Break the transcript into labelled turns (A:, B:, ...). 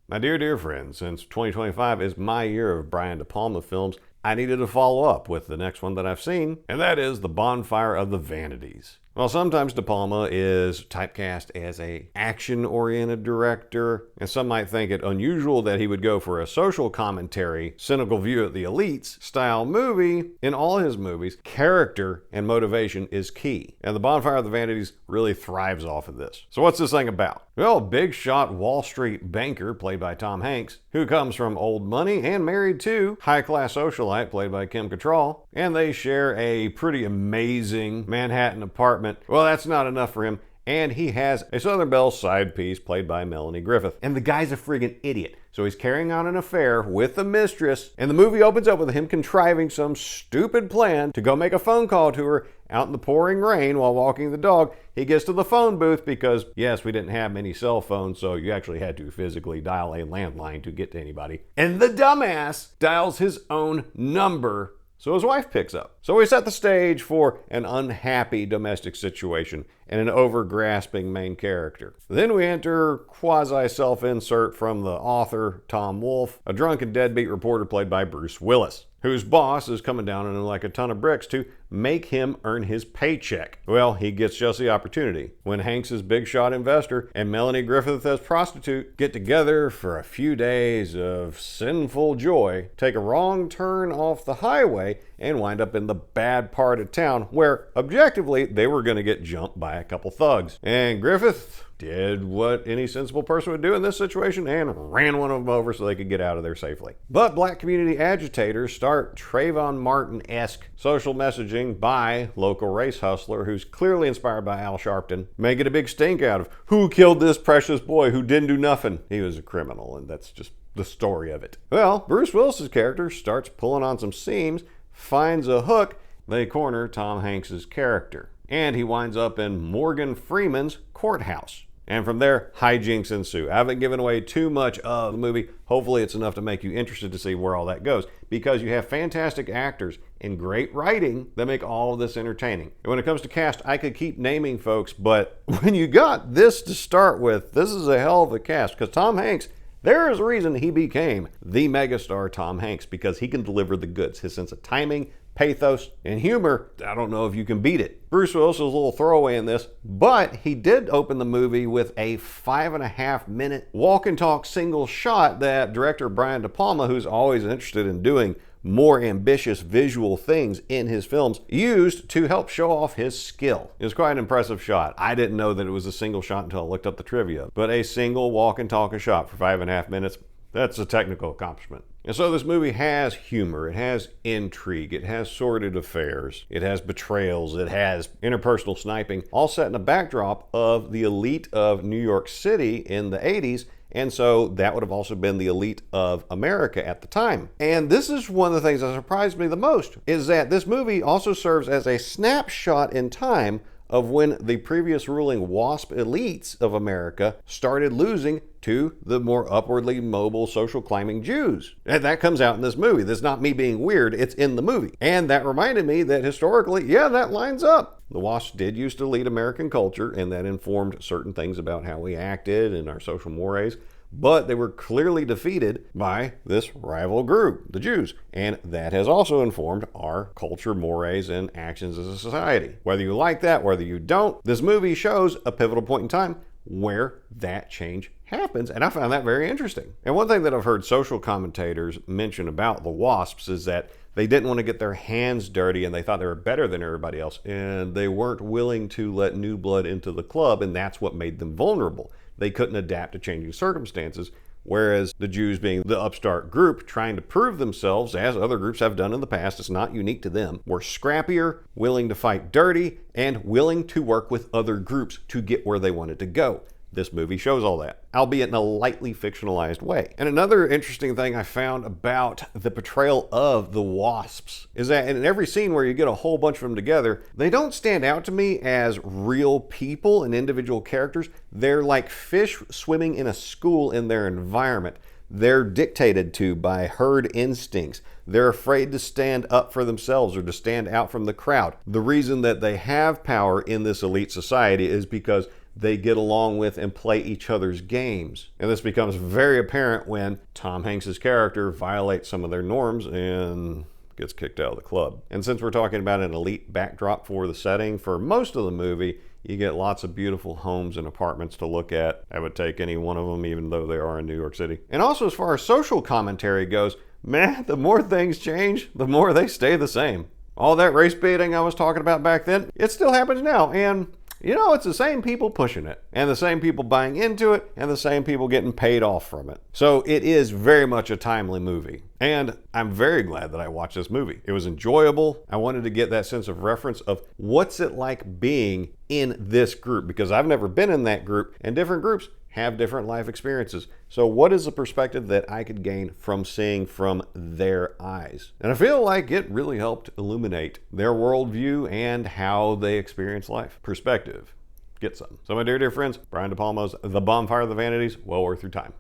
A: My dear friends, since 2025 is my year of Brian De Palma films, I needed to follow up with the next one that I've seen, and that is The Bonfire of the Vanities. Well, sometimes De Palma is typecast as a action-oriented director, and some might think it unusual that he would go for a social commentary, cynical view of the elites style movie. In all his movies, character and motivation is key, and The Bonfire of the Vanities really thrives off of this. So what's this thing about? Well, big shot Wall Street banker, played by Tom Hanks, who comes from old money and married to high-class socialite, played by Kim Cattrall, and they share a pretty amazing Manhattan apartment. Well, that's not enough for him, and he has a Southern Belle side piece played by Melanie Griffith. And the guy's a friggin' idiot. So he's carrying on an affair with the mistress, and the movie opens up with him contriving some stupid plan to go make a phone call to her out in the pouring rain while walking the dog. He gets to the phone booth because, yes, we didn't have many cell phones, so you actually had to physically dial a landline to get to anybody. And the dumbass dials his own number, so his wife picks up. So we set the stage for an unhappy domestic situation and an over-grasping main character. Then we enter quasi-self-insert from the author, Tom Wolfe, a drunken deadbeat reporter played by Bruce Willis, whose boss is coming down on him like a ton of bricks to make him earn his paycheck. Well, he gets just the opportunity when Hanks' big shot investor and Melanie Griffith as prostitute get together for a few days of sinful joy, take a wrong turn off the highway, and wind up in the bad part of town where, objectively, they were going to get jumped by a couple thugs. And Griffith did what any sensible person would do in this situation and ran one of them over so they could get out of there safely. But black community agitators start Trayvon Martin-esque social messaging by local race hustler who's clearly inspired by Al Sharpton, making a big stink out of who killed this precious boy who didn't do nothing. He was a criminal, and that's just the story of it. Well, Bruce Willis's character starts pulling on some seams, finds a hook, they corner Tom Hanks's character, and he winds up in Morgan Freeman's courthouse. And from there, hijinks ensue. I haven't given away too much of the movie. Hopefully it's enough to make you interested to see where all that goes, because you have fantastic actors and great writing that make all of this entertaining. And when it comes to cast, I could keep naming folks, but when you got this to start with, this is a hell of a cast, because Tom Hanks, there is a reason he became the megastar Tom Hanks, because he can deliver the goods. His sense of timing, pathos, and humor, I don't know if you can beat it. Bruce Willis was a little throwaway in this, but he did open the movie with a 5.5 minute walk and talk single shot that director Brian De Palma, who's always interested in doing more ambitious visual things in his films, used to help show off his skill. It was quite an impressive shot. I didn't know that it was a single shot until I looked up the trivia, but a single walk and talk shot for 5.5 minutes, that's a technical accomplishment. And so this movie has humor, it has intrigue, it has sordid affairs, it has betrayals, it has interpersonal sniping, all set in a backdrop of the elite of New York City in the 80s. And so that would have also been the elite of America at the time. And this is one of the things that surprised me the most, is that this movie also serves as a snapshot in time of when the previous ruling WASP elites of America started losing to the more upwardly mobile social climbing Jews. And that comes out in this movie. That's not me being weird, it's in the movie. And that reminded me that historically, yeah, that lines up. The WASP did used to lead American culture, and that informed certain things about how we acted and our social mores. But they were clearly defeated by this rival group, the Jews. And that has also informed our culture, mores, and actions as a society. Whether you like that, whether you don't, this movie shows a pivotal point in time where that change happens, and I found that very interesting. And one thing that I've heard social commentators mention about the WASPs is that they didn't want to get their hands dirty, and they thought they were better than everybody else, and they weren't willing to let new blood into the club, and that's what made them vulnerable. They couldn't adapt to changing circumstances, whereas the Jews, being the upstart group trying to prove themselves, as other groups have done in the past, it's not unique to them, were scrappier, willing to fight dirty, and willing to work with other groups to get where they wanted to go. This movie shows all that, albeit in a lightly fictionalized way. And another interesting thing I found about the portrayal of the WASPs is that in every scene where you get a whole bunch of them together, they don't stand out to me as real people and individual characters. They're like fish swimming in a school in their environment. They're dictated to by herd instincts. They're afraid to stand up for themselves or to stand out from the crowd. The reason that they have power in this elite society is because they get along with and play each other's games. And this becomes very apparent when Tom Hanks's character violates some of their norms and gets kicked out of the club. And since we're talking about an elite backdrop for the setting, for most of the movie, you get lots of beautiful homes and apartments to look at. I would take any one of them, even though they are in New York City. And also, as far as social commentary goes, man, the more things change, the more they stay the same. All that race baiting I was talking about back then, it still happens now. And you know, it's the same people pushing it, and the same people buying into it, and the same people getting paid off from it. So it is very much a timely movie. And I'm very glad that I watched this movie. It was enjoyable. I wanted to get that sense of reference of what's it like being in this group, because I've never been in that group, and different groups have different life experiences. So what is the perspective that I could gain from seeing from their eyes? And I feel like it really helped illuminate their worldview and how they experience life. Perspective. Get some. So my dear friends, Brian De Palma's The Bonfire of the Vanities, well worth your time.